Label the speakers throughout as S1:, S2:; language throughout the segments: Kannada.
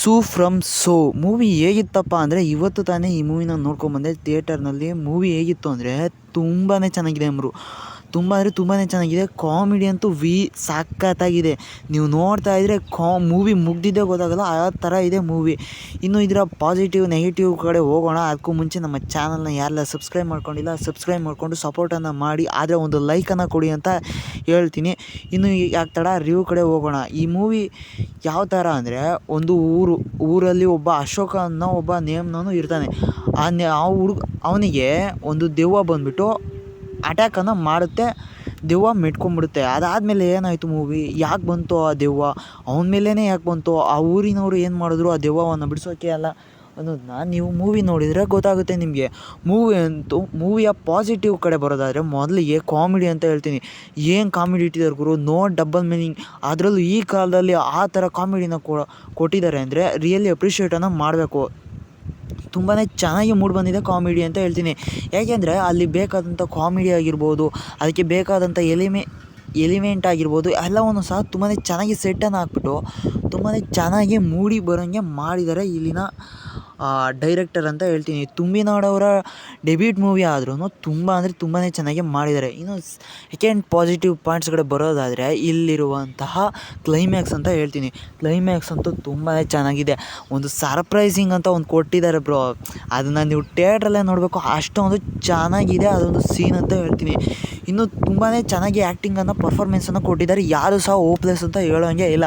S1: ಸೂ ಫ್ರಮ್ ಸೋ ಮೂವಿ ಹೇಗಿತ್ತಪ್ಪ ಅಂದರೆ ಇವತ್ತು ತಾನೇ ಈ ಮೂವಿನ ನೋಡ್ಕೊಂಬಂದೆ ಥಿಯೇಟರ್ನಲ್ಲಿ. ಮೂವಿ ಹೇಗಿತ್ತು ಅಂದರೆ ತುಂಬಾ ಚೆನ್ನಾಗಿದೆ ಅಂದರು. ತುಂಬ ಅಂದರೆ ತುಂಬಾ ಚೆನ್ನಾಗಿದೆ. ಕಾಮಿಡಿ ಅಂತೂ ಸಖತ್ತಾಗಿದೆ. ನೀವು ನೋಡ್ತಾ ಇದ್ದರೆ ಮೂವಿ ಮುಗ್ದಿದ್ದೇ ಗೊತ್ತಾಗಲ್ಲ, ಆ ಥರ ಇದೆ ಮೂವಿ. ಇನ್ನು ಇದರ ಪಾಸಿಟಿವ್ ನೆಗೆಟಿವ್ ಕಡೆ ಹೋಗೋಣ. ಅದಕ್ಕೂ ಮುಂಚೆ ನಮ್ಮ ಚಾನಲ್ನ ಯಾರೆಲ್ಲ ಸಬ್ಸ್ಕ್ರೈಬ್ ಮಾಡ್ಕೊಂಡಿಲ್ಲ ಸಬ್ಸ್ಕ್ರೈಬ್ ಮಾಡಿಕೊಂಡು ಸಪೋರ್ಟನ್ನು ಮಾಡಿ, ಆದರೆ ಒಂದು ಲೈಕನ್ನು ಕೊಡಿ ಅಂತ ಹೇಳ್ತೀನಿ. ಇನ್ನು ಯಾಕೆ ತಡ, ರಿವ್ಯೂ ಕಡೆ ಹೋಗೋಣ. ಈ ಮೂವಿ ಯಾವ ಥರ ಅಂದರೆ, ಒಂದು ಊರಲ್ಲಿ ಒಬ್ಬ ಅಶೋಕ ಅನ್ನೋ ಒಬ್ಬ ನೇಮ್ನವನು ಇರ್ತಾನೆ. ಆ ಅವನಿಗೆ ಒಂದು ದೆವ್ವ ಬಂದುಬಿಟ್ಟು ಅಟ್ಯಾಕನ್ನು ಮಾಡುತ್ತೆ. ದೆವ್ವ ಮೆಟ್ಕೊಂಡ್ಬಿಡುತ್ತೆ. ಅದಾದಮೇಲೆ ಏನಾಯಿತು, ಮೂವಿ ಯಾಕೆ ಬಂತು ಆ ದೆವ್ವ, ಅವನ ಮೇಲೇ ಯಾಕೆ ಬಂತು, ಆ ಊರಿನವರು ಏನು ಮಾಡಿದ್ರು ಆ ದೆವ್ವವನ್ನು ಬಿಡಿಸೋಕ್ಕೆ ಅಲ್ಲ ಅನ್ನೋದನ್ನ ನೀವು ಮೂವಿ ನೋಡಿದರೆ ಗೊತ್ತಾಗುತ್ತೆ ನಿಮಗೆ. ಮೂವಿಯ ಪಾಸಿಟಿವ್ ಕಡೆ ಬರೋದಾದರೆ ಮೊದಲಿಗೆ ಕಾಮಿಡಿ ಅಂತ ಹೇಳ್ತೀನಿ. ಏನು ಕಾಮಿಡಿ ಇಟ್ಟಿದ್ದಾರೆ ಗುರು, ನೋ ಡಬಲ್ ಮೀನಿಂಗ್. ಅದರಲ್ಲೂ ಈ ಕಾಲದಲ್ಲಿ ಆ ಥರ ಕಾಮಿಡಿನ ಕೊಟ್ಟಿದ್ದಾರೆ ಅಂದರೆ ರಿಯಲಿ ಅಪ್ರಿಷಿಯೇಟನ್ನು ಮಾಡಬೇಕು. ತುಂಬಾ ಚೆನ್ನಾಗಿ ಮೂಡಿ ಬಂದಿದೆ ಕಾಮಿಡಿ ಅಂತ ಹೇಳ್ತೀನಿ. ಯಾಕೆಂದರೆ ಅಲ್ಲಿ ಬೇಕಾದಂಥ ಕಾಮಿಡಿ ಆಗಿರ್ಬೋದು, ಅದಕ್ಕೆ ಬೇಕಾದಂಥ ಎಲಿಮೆಂಟ್ ಆಗಿರ್ಬೋದು, ಎಲ್ಲವನ್ನು ಸಹ ತುಂಬಾ ಚೆನ್ನಾಗಿ ಸೆಟ್ಟನ್ನು ಹಾಕ್ಬಿಟ್ಟು ತುಂಬಾ ಚೆನ್ನಾಗಿ ಮೂಡಿ ಬರೋಂಗೆ ಮಾಡಿದ್ದಾರೆ ಇಲ್ಲಿನ ಡೈರೆಕ್ಟರ್ ಅಂತ ಹೇಳ್ತೀನಿ. ತುಂಬಿನಾಡವರ ಡೆಬ್ಯೂಟ್ ಮೂವಿ ಆದ್ರೂ ತುಂಬ ಅಂದರೆ ತುಂಬಾ ಚೆನ್ನಾಗಿ ಮಾಡಿದ್ದಾರೆ. ಇನ್ನು ಸೆಕೆಂಡ್ ಪಾಸಿಟಿವ್ ಪಾಯಿಂಟ್ಸ್ ಕಡೆ ಬರೋದಾದರೆ ಇಲ್ಲಿರುವಂತಹ ಕ್ಲೈಮ್ಯಾಕ್ಸ್ ಅಂತ ಹೇಳ್ತೀನಿ. ಕ್ಲೈಮ್ಯಾಕ್ಸ್ ಅಂತೂ ತುಂಬಾ ಚೆನ್ನಾಗಿದೆ. ಒಂದು ಸರ್ಪ್ರೈಸಿಂಗ್ ಅಂತ ಒಂದು ಕೊಟ್ಟಿದ್ದಾರೆ ಬ್ರೋ, ಅದನ್ನು ನೀವು ಥಿಯೇಟ್ರಲ್ಲೇ ನೋಡಬೇಕು, ಅಷ್ಟೊಂದು ಚೆನ್ನಾಗಿದೆ ಅದೊಂದು ಸೀನ್ ಅಂತ ಹೇಳ್ತೀನಿ. ಇನ್ನು ತುಂಬಾ ಚೆನ್ನಾಗಿ ಆ್ಯಕ್ಟಿಂಗನ್ನು ಪರ್ಫಾರ್ಮೆನ್ಸನ್ನು ಕೊಟ್ಟಿದ್ದಾರೆ. ಯಾರು ಸಹ ಹೋಪ್ಲೆಸ್ ಅಂತ ಹೇಳೋಂಗೆ ಇಲ್ಲ,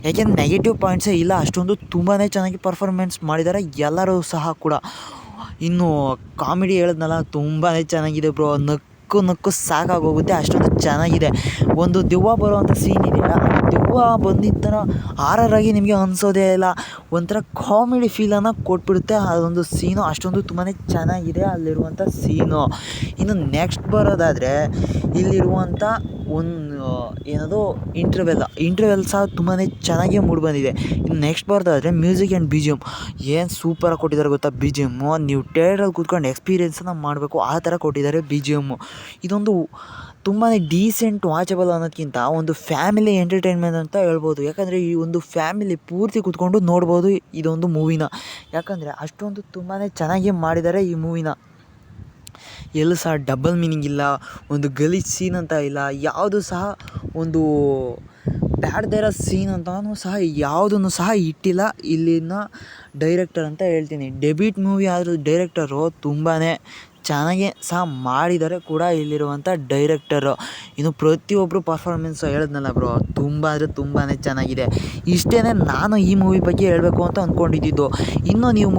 S1: ಯಾಕೆಂದರೆ ನೆಗೆಟಿವ್ ಪಾಯಿಂಟ್ಸೇ ಇಲ್ಲ. ಅಷ್ಟೊಂದು ತುಂಬಾ ಚೆನ್ನಾಗಿ ಪರ್ಫಾರ್ಮೆನ್ಸ್ ಮಾಡಿದ್ದಾರೆ ಎಲ್ಲರೂ ಸಹ ಕೂಡ. ಇನ್ನು ಕಾಮಿಡಿ ಹೇಳಿದ್ನಲ್ಲ, ತುಂಬಾ ಚೆನ್ನಾಗಿದೆ ಬ್ರೋ. ನಕ್ಕು ಸಾಕಾಗೋಗುತ್ತೆ, ಅಷ್ಟೊಂದು ಚೆನ್ನಾಗಿದೆ. ಒಂದು ದೆವ್ವ ಬರುವಂಥ ಸೀನ್ ಇದೆ, ದೆವ್ವ ಬಂದಿದ್ದ ಥರ ಹಾರರಾಗಿ ನಿಮಗೆ ಅನಿಸೋದೇ ಇಲ್ಲ, ಒಂಥರ ಕಾಮಿಡಿ ಫೀಲನ್ನು ಕೊಟ್ಬಿಡುತ್ತೆ ಅದೊಂದು ಸೀನು. ಅಷ್ಟೊಂದು ತುಂಬಾ ಚೆನ್ನಾಗಿದೆ ಅಲ್ಲಿರುವಂಥ ಸೀನು. ಇನ್ನು ನೆಕ್ಸ್ಟ್ ಬರೋದಾದರೆ ಇಲ್ಲಿರುವಂಥ ಏನದು ಇಂಟರ್ವೆಲ್ ಸಹ ತುಂಬಾ ಚೆನ್ನಾಗಿ ಮೂಡಿಬಂದಿದೆ. ಇನ್ನು ನೆಕ್ಸ್ಟ್ ಬರೋದಾದರೆ music and B G M ಏನು ಸೂಪರಾಗಿ ಕೊಟ್ಟಿದ್ದಾರೆ ಗೊತ್ತಾ. ಬಿ ಜಿ ಎಮ್ಮು ನೀವು ಥಿಯೇಟ್ರಲ್ಲಿ ಕೂತ್ಕೊಂಡು ಎಕ್ಸ್ಪೀರಿಯೆನ್ಸನ್ನು ಮಾಡಬೇಕು, ಆ ಥರ ಕೊಟ್ಟಿದ್ದಾರೆ ಬಿ ಜಿ ಎಮ್ಮು. ಇದೊಂದು ತುಂಬಾ ಡೀಸೆಂಟ್ ವಾಚಬಲ್ ಅನ್ನೋದಕ್ಕಿಂತ ಒಂದು ಫ್ಯಾಮಿಲಿ ಎಂಟರ್ಟೈನ್ಮೆಂಟ್ ಅಂತ ಹೇಳ್ಬೋದು. ಯಾಕಂದರೆ ಈ ಒಂದು ಫ್ಯಾಮಿಲಿ ಪೂರ್ತಿ ಕೂತ್ಕೊಂಡು ನೋಡ್ಬೋದು ಇದೊಂದು ಮೂವಿನ. ಯಾಕಂದರೆ ಅಷ್ಟೊಂದು ತುಂಬಾ ಚೆನ್ನಾಗಿ ಮಾಡಿದ್ದಾರೆ ಈ ಮೂವಿನ. ಎಲ್ಲೂ ಸಹ ಡಬಲ್ ಮೀನಿಂಗ್ ಇಲ್ಲ, ಒಂದು ಗಲೀಜ್ ಸೀನ್ ಅಂತ ಇಲ್ಲ, ಯಾವುದು ಸಹ ಒಂದು ಬ್ಯಾಡ್ದಿರೋ ಸೀನ್ ಅಂತಲೂ ಸಹ ಯಾವುದನ್ನು ಸಹ ಇಟ್ಟಿಲ್ಲ ಇಲ್ಲಿನ ಡೈರೆಕ್ಟರ್ ಅಂತ ಹೇಳ್ತೀನಿ. ಡೆಬ್ಯೂಟ್ ಮೂವಿ ಆದರೂ ಡೈರೆಕ್ಟರು ತುಂಬಾ ಚೆನ್ನಾಗಿ ಸಹ ಮಾಡಿದ್ದಾರೆ ಕೂಡ ಇಲ್ಲಿರುವಂಥ ಡೈರೆಕ್ಟರು. ಇನ್ನು ಪ್ರತಿಯೊಬ್ಬರು ಪರ್ಫಾರ್ಮೆನ್ಸ್ ಹೇಳಿದ್ನಲ್ಲ ಬ್ರೋ, ತುಂಬ ಅಂದರೆ ತುಂಬಾ ಚೆನ್ನಾಗಿದೆ. ಇಷ್ಟೇ ನಾನು ಈ ಮೂವಿ ಬಗ್ಗೆ ಹೇಳಬೇಕು ಅಂತ ಅಂದ್ಕೊಂಡಿದ್ದು. ಇನ್ನೂ ನೀವು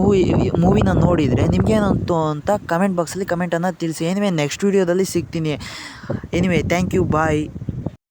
S1: ಮೂವಿನ ನೋಡಿದರೆ ನಿಮಗೇನಂತು ಅಂತ ಕಮೆಂಟ್ ಬಾಕ್ಸಲ್ಲಿ ಕಮೆಂಟನ್ನು ತಿಳಿಸಿ. ಎನಿವೆ ನೆಕ್ಸ್ಟ್ ವೀಡಿಯೋದಲ್ಲಿ ಸಿಗ್ತೀನಿ. Anyway thank you, bye.